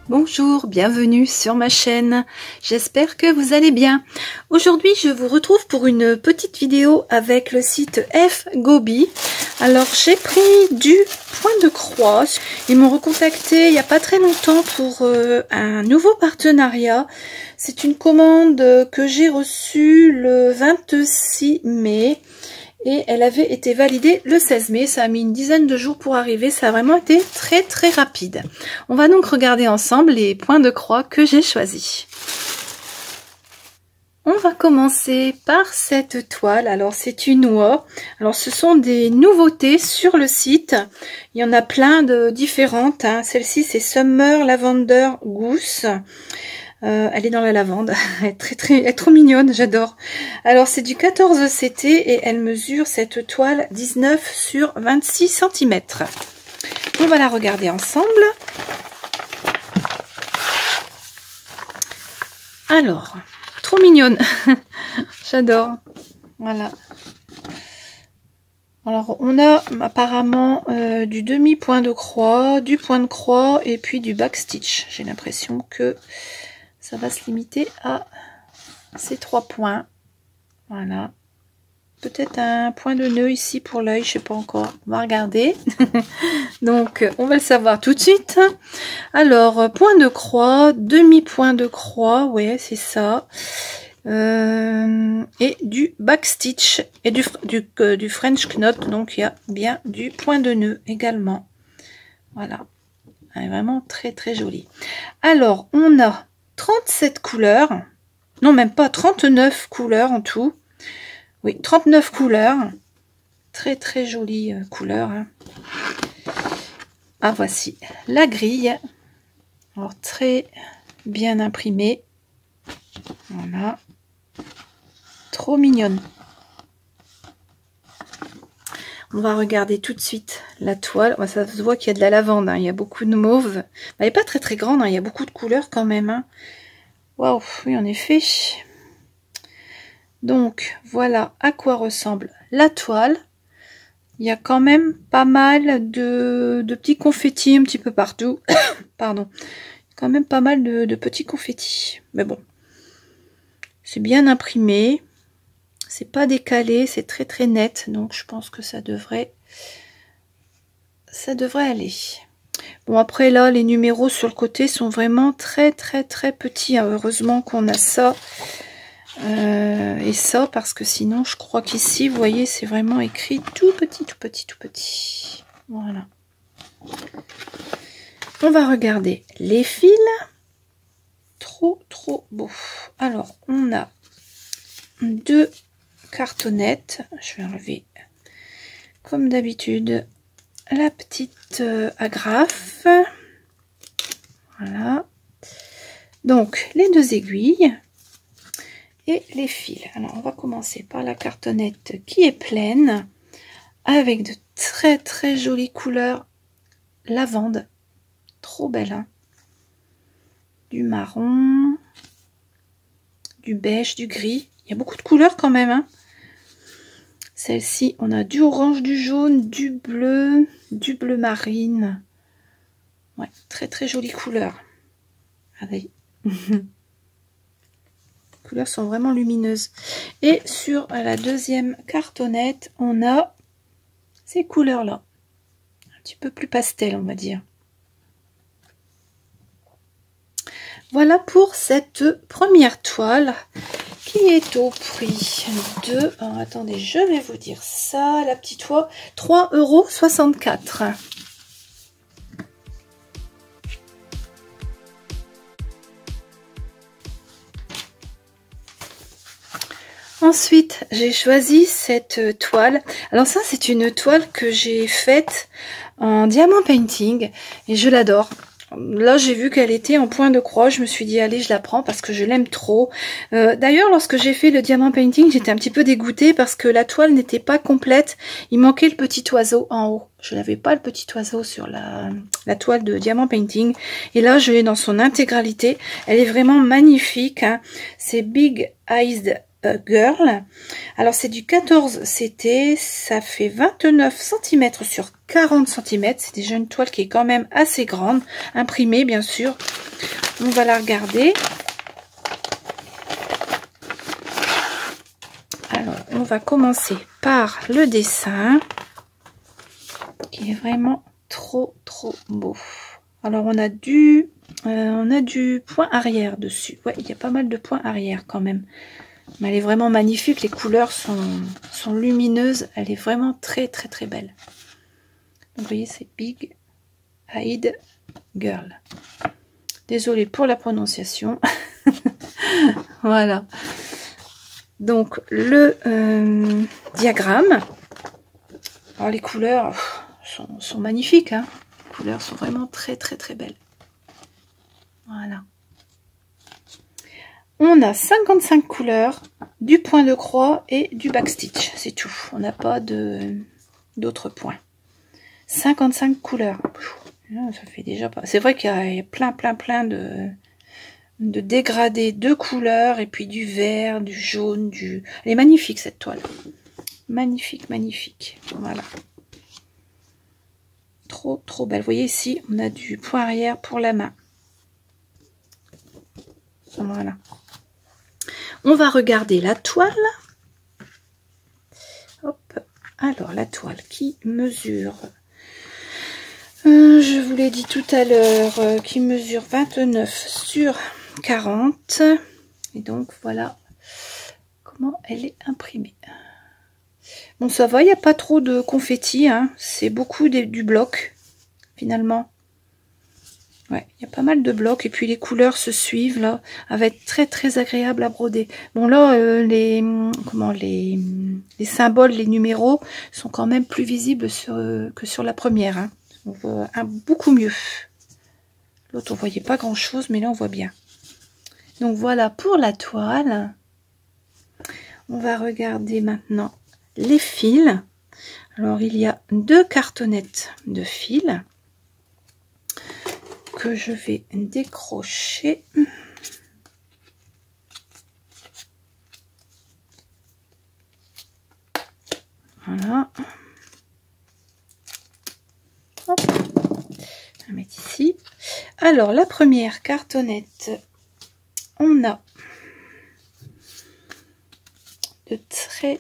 Bonjour, bienvenue sur ma chaîne. J'espère que vous allez bien. Aujourd'hui, je vous retrouve pour une petite vidéo avec le site Fgobi. Alors, j'ai pris du point de croix. Ils m'ont recontacté il n'y a pas très longtemps pour un nouveau partenariat. C'est une commande que j'ai reçue le 26 mai. Et elle avait été validée le 16 mai, ça a mis une dizaine de jours pour arriver, ça a vraiment été très rapide. On va donc regarder ensemble les points de croix que j'ai choisis. On va commencer par cette toile, alors c'est une oie, alors ce sont des nouveautés sur le site, il y en a plein de différentes, hein. Celle-ci c'est Summer Lavender Goose. Elle est dans la lavande, elle est trop mignonne, j'adore. Alors c'est du 14 CT et elle mesure cette toile 19 sur 26 cm. On va la regarder ensemble. Alors, trop mignonne, j'adore. Voilà. Alors on a apparemment du demi point de croix, du point de croix et puis du backstitch. J'ai l'impression que ça va se limiter à ces 3 points. Voilà. Peut-être un point de nœud ici pour l'œil, je sais pas encore. On va regarder. Donc, on va le savoir tout de suite. Alors, point de croix, demi-point de croix, ouais, c'est ça. Et du backstitch et du French knot. Donc, il y a bien du point de nœud également. Voilà. Elle est vraiment très jolie. Alors, on a 37 couleurs, non même pas, 39 couleurs en tout, oui 39 couleurs, très jolie couleur, hein. Ah, voici la grille, alors très bien imprimée, voilà, trop mignonne. On va regarder tout de suite la toile. Ça se voit qu'il y a de la lavande, hein. Il y a beaucoup de mauve. Elle n'est pas très grande, hein. Il y a beaucoup de couleurs quand même, hein. Waouh, oui, en effet. Donc, voilà à quoi ressemble la toile. Il y a quand même pas mal de petits confettis un petit peu partout. Pardon. Quand même pas mal de petits confettis. Mais bon, c'est bien imprimé. C'est pas décalé, c'est très net, donc je pense que ça devrait aller. Bon, après là, les numéros sur le côté sont vraiment très petits, hein. Heureusement qu'on a ça et ça, parce que sinon je crois qu'ici, vous voyez, c'est vraiment écrit tout petit. Voilà. On va regarder les fils. Trop beau. Alors, on a 2 cartonnettes, je vais enlever comme d'habitude la petite agrafe, voilà, donc les 2 aiguilles et les fils. Alors on va commencer par la cartonnette qui est pleine avec de très jolies couleurs lavande, trop belle, hein. Du marron, du beige, du gris, il y a beaucoup de couleurs quand même, hein. Celle-ci, on a du orange, du jaune, du bleu marine. Ouais, très jolie couleur. Allez. Les couleurs sont vraiment lumineuses. Et sur la deuxième cartonnette, on a ces couleurs-là. Un petit peu plus pastel, on va dire. Voilà pour cette première toile qui est au prix de... Alors, attendez, je vais vous dire ça. La petite toile, 3,64 €. Ensuite, j'ai choisi cette toile. Alors ça, c'est une toile que j'ai faite en diamant painting et je l'adore. Là, j'ai vu qu'elle était en point de croix. Je me suis dit, allez, je la prends parce que je l'aime trop. D'ailleurs, lorsque j'ai fait le diamant painting, j'étais un petit peu dégoûtée parce que la toile n'était pas complète. Il manquait le petit oiseau en haut. Je n'avais pas le petit oiseau sur la toile de diamant painting. Et là, je l'ai dans son intégralité. Elle est vraiment magnifique, hein. C'est Big Eyed Girl. Alors c'est du 14 CT, ça fait 29 cm sur 40 cm. C'est déjà une toile qui est quand même assez grande, imprimée bien sûr. On va la regarder. Alors on va commencer par le dessin, qui est vraiment trop beau. Alors on a du point arrière dessus. Ouais, il y a pas mal de points arrière quand même. Mais elle est vraiment magnifique. Les couleurs sont lumineuses. Elle est vraiment très belle. Donc vous voyez, c'est Big Eyed Girl. Désolée pour la prononciation. Voilà. Donc le diagramme. Alors les couleurs sont magnifiques. Hein. Les couleurs sont vraiment très belles. Voilà. On a 55 couleurs, du point de croix et du backstitch, c'est tout. On n'a pas d'autres points. 55 couleurs. Ça fait déjà pas. C'est vrai qu'il y a plein de dégradés de couleurs et puis du vert, du jaune, Elle est magnifique cette toile. Magnifique. Voilà. Trop belle. Vous voyez ici, on a du point arrière pour la main. Voilà. On va regarder la toile. Hop. Alors, la toile qui mesure, je vous l'ai dit tout à l'heure, qui mesure 29 sur 40. Et donc, voilà comment elle est imprimée. Bon, ça va, il n'y a pas trop de confetti. Hein. C'est beaucoup du bloc, finalement. Ouais, il y a pas mal de blocs et puis les couleurs se suivent là, elle va être très agréable à broder. Bon là, les symboles, les numéros sont quand même plus visibles que sur la première. Hein. On voit beaucoup mieux. L'autre on voyait pas grand chose, mais là on voit bien. Donc voilà pour la toile. On va regarder maintenant les fils. Alors il y a 2 cartonnettes de fils que je vais décrocher. Voilà. Hop. Je vais mettre ici. Alors, la première cartonnette, on a de très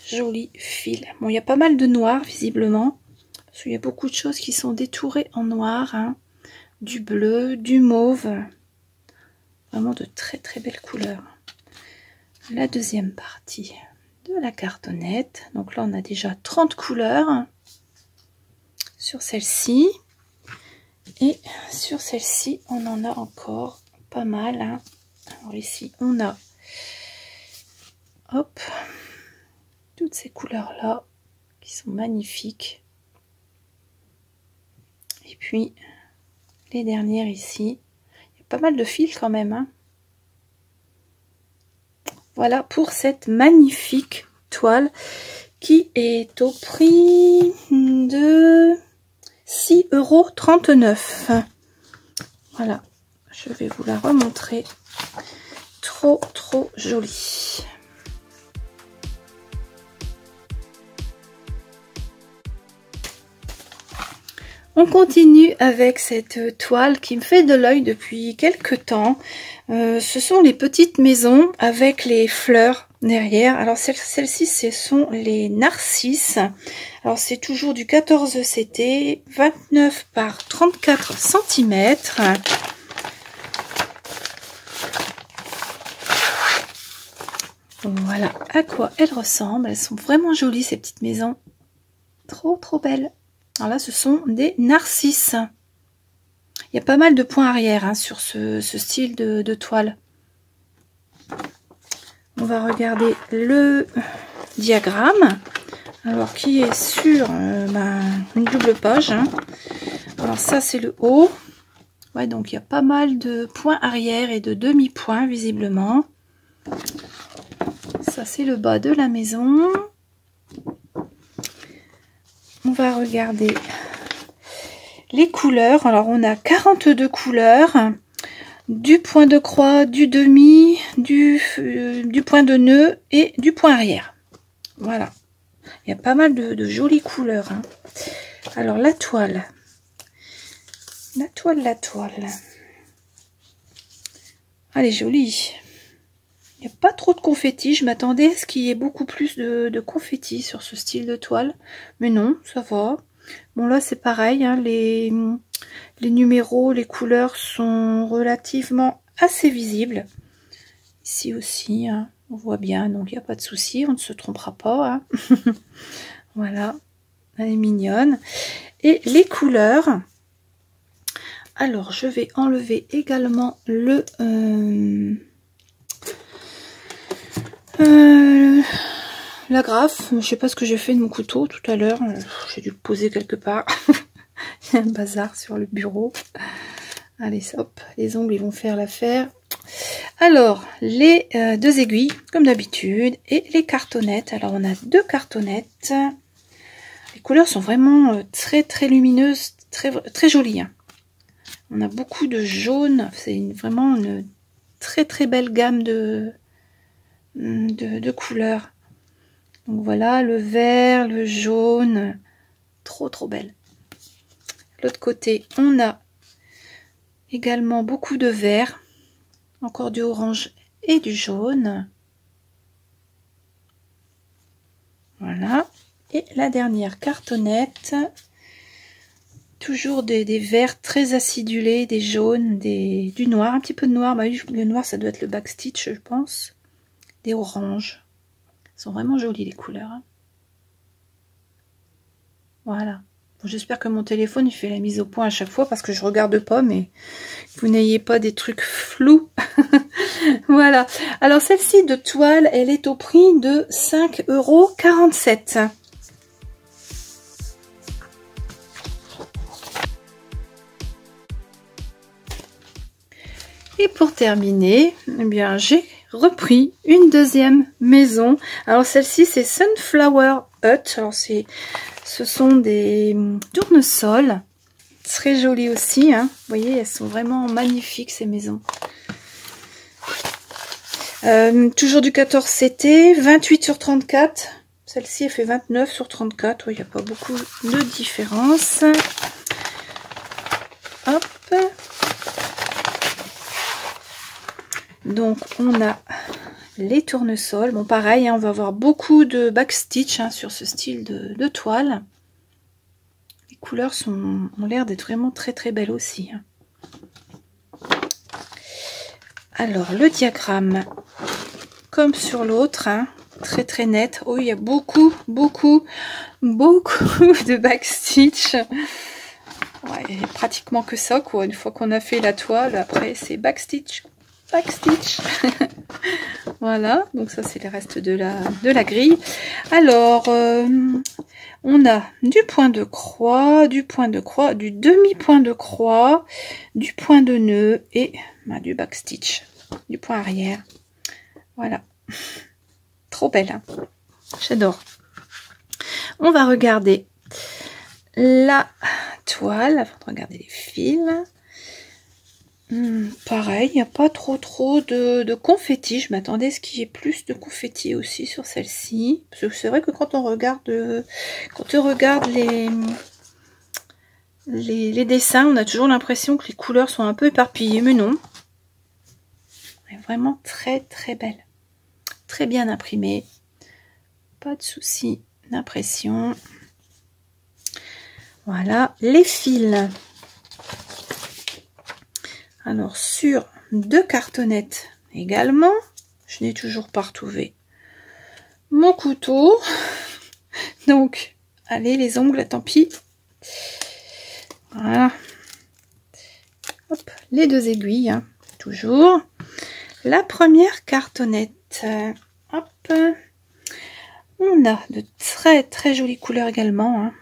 jolis fils. Bon, il y a pas mal de noir, visiblement. Parce qu'il y a beaucoup de choses qui sont détourées en noir. Hein. Du bleu, du mauve, vraiment de très belles couleurs. La deuxième partie de la cartonnette, donc là on a déjà 30 couleurs sur celle-ci, et sur celle-ci on en a encore pas mal. Hein. Alors ici on a hop toutes ces couleurs là qui sont magnifiques, et puis les dernières ici, il y a pas mal de fils quand même. Hein. Voilà pour cette magnifique toile qui est au prix de 6,39 €. Voilà, je vais vous la remontrer. Trop jolie. On continue avec cette toile qui me fait de l'œil depuis quelques temps. Ce sont les petites maisons avec les fleurs derrière. Alors celles-ci, ce sont les narcisses. Alors c'est toujours du 14 CT, 29 par 34 cm. Voilà à quoi elles ressemblent. Elles sont vraiment jolies ces petites maisons. Trop belles. Alors là, ce sont des narcisses. Il y a pas mal de points arrière hein, sur ce style de toile. On va regarder le diagramme. Alors, qui est sur une double page. Hein. Alors ça, c'est le haut. Ouais, donc il y a pas mal de points arrière et de demi-points, visiblement. Ça, c'est le bas de la maison. On va regarder les couleurs. Alors, on a 42 couleurs. du point de croix, du demi, du point de nœud et du point arrière. Voilà. Il y a pas mal de jolies couleurs. Hein. Alors, la toile. La toile. Elle est jolie. Il n'y a pas trop de confetti. Je m'attendais à ce qu'il y ait beaucoup plus de confetti sur ce style de toile. Mais non, ça va. Bon, là, c'est pareil. Hein, les numéros, les couleurs sont relativement assez visibles. Ici aussi, hein, on voit bien. Donc, il n'y a pas de souci. On ne se trompera pas. Hein. Voilà. Elle est mignonne. Et les couleurs. Alors, je vais enlever également l'agrafe. Je ne sais pas ce que j'ai fait de mon couteau tout à l'heure. J'ai dû le poser quelque part. Il y a un bazar sur le bureau. Allez, hop, les ongles ils vont faire l'affaire. Alors, les deux aiguilles, comme d'habitude, et les cartonnettes. Alors, on a deux cartonnettes. Les couleurs sont vraiment très très lumineuses, très jolies. Hein. On a beaucoup de jaune. C'est vraiment une très très belle gamme de couleurs. Donc voilà, le vert, le jaune, trop belle. De l'autre côté, on a également beaucoup de vert, encore du orange et du jaune. Voilà. Et la dernière cartonnette, toujours des verts très acidulés, des jaunes, du noir, un petit peu de noir. Bah, le noir, ça doit être le backstitch, je pense. Des oranges. Elles sont vraiment jolies les couleurs. Hein. Voilà. Bon, j'espère que mon téléphone il fait la mise au point à chaque fois parce que je regarde pas, mais vous n'ayez pas des trucs flous. Voilà. Alors celle-ci de toile, elle est au prix de 5,47 €. Et pour terminer, eh bien j'ai repris une deuxième maison. Alors celle-ci c'est Sunflower Hut. Alors ce sont des tournesols. Très jolies aussi. Hein. Vous voyez, elles sont vraiment magnifiques ces maisons. Toujours du 14 CT, 28 sur 34. Celle-ci elle fait 29 sur 34. Il n'y a pas beaucoup de différence. Hop. Donc on a les tournesols. Bon pareil, hein, on va avoir beaucoup de backstitch hein, sur ce style de toile. Les couleurs ont l'air d'être vraiment très belles aussi. Hein. Alors le diagramme, comme sur l'autre, hein, très net. Oh, il y a beaucoup de backstitch. Ouais, il n'y a pratiquement que ça quoi. Une fois qu'on a fait la toile, après c'est backstitch. Voilà, donc ça c'est le reste de la grille. Alors on a du point de croix, du demi-point de croix, du point de nœud et du backstitch, du point arrière. Voilà, trop belle, hein, j'adore. On va regarder la toile avant de regarder les fils. Pareil, il n'y a pas trop de confetti. Je m'attendais à ce qu'il y ait plus de confetti aussi sur celle-ci. Parce que c'est vrai que quand on regarde les dessins, on a toujours l'impression que les couleurs sont un peu éparpillées, mais non. Elle est vraiment très belle. Très bien imprimée. Pas de souci d'impression. Voilà, les fils. Alors, sur deux cartonnettes également, je n'ai toujours pas retrouvé mon couteau. Donc, allez, les ongles, tant pis. Voilà. Hop, les deux aiguilles, hein, toujours. La première cartonnette. Hop. On a de très jolies couleurs également. Hein.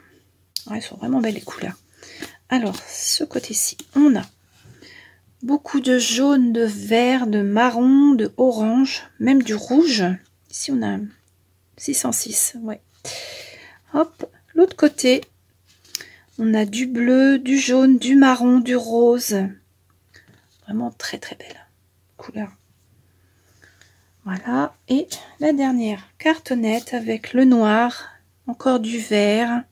Ouais, elles sont vraiment belles les couleurs. Alors, ce côté-ci, on a beaucoup de jaune, de vert, de marron, de orange, même du rouge. Ici, on a 606. Ouais. Hop, l'autre côté, on a du bleu, du jaune, du marron, du rose. Vraiment très très belle couleur. Voilà, et la dernière cartonnette avec le noir, encore du vert.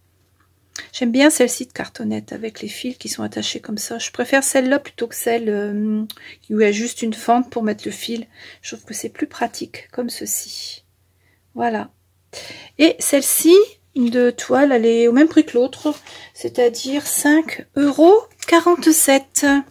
J'aime bien celle-ci de cartonnette avec les fils qui sont attachés comme ça. Je préfère celle-là plutôt que celle où il y a juste une fente pour mettre le fil. Je trouve que c'est plus pratique comme ceci. Voilà. Et celle-ci de toile, elle est au même prix que l'autre, c'est-à-dire 5,47 €.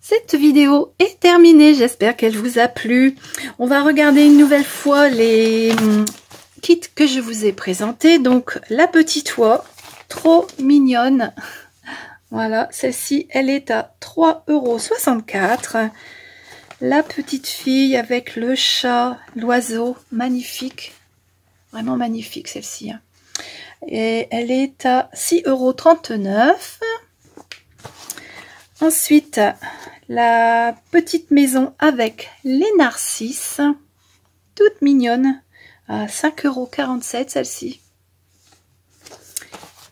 Cette vidéo est terminée, j'espère qu'elle vous a plu. On va regarder une nouvelle fois les kits que je vous ai présentés. Donc la petite oie, trop mignonne. Voilà, celle-ci, elle est à 3,64 €. La petite fille avec le chat, l'oiseau, magnifique. Vraiment magnifique celle-ci. Et elle est à 6,39 €. Ensuite, la petite maison avec les narcisses, toute mignonne, à 5,47 € celle-ci.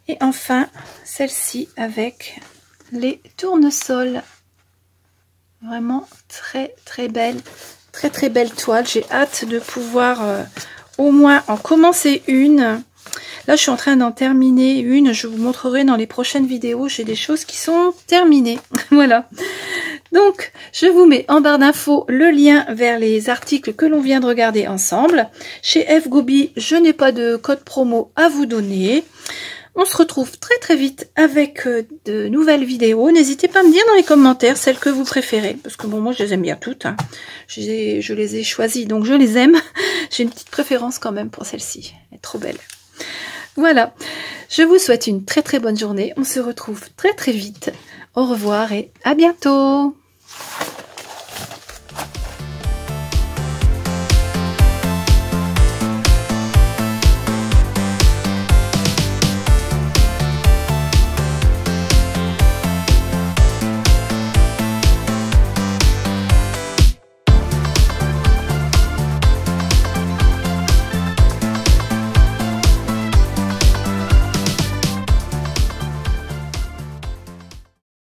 Et enfin, celle-ci avec les tournesols. Vraiment très très belle toile. J'ai hâte de pouvoir au moins en commencer une. Là, je suis en train d'en terminer une. Je vous montrerai dans les prochaines vidéos. J'ai des choses qui sont terminées. Voilà. Donc, je vous mets en barre d'infos le lien vers les articles que l'on vient de regarder ensemble. Chez FGobi, je n'ai pas de code promo à vous donner. On se retrouve très très vite avec de nouvelles vidéos. N'hésitez pas à me dire dans les commentaires celles que vous préférez. Parce que bon, moi je les aime bien toutes. Hein. Je les ai choisies, donc je les aime. J'ai une petite préférence quand même pour celle-ci. Elle est trop belle. Voilà. Je vous souhaite une très très bonne journée. On se retrouve très très vite. Au revoir et à bientôt.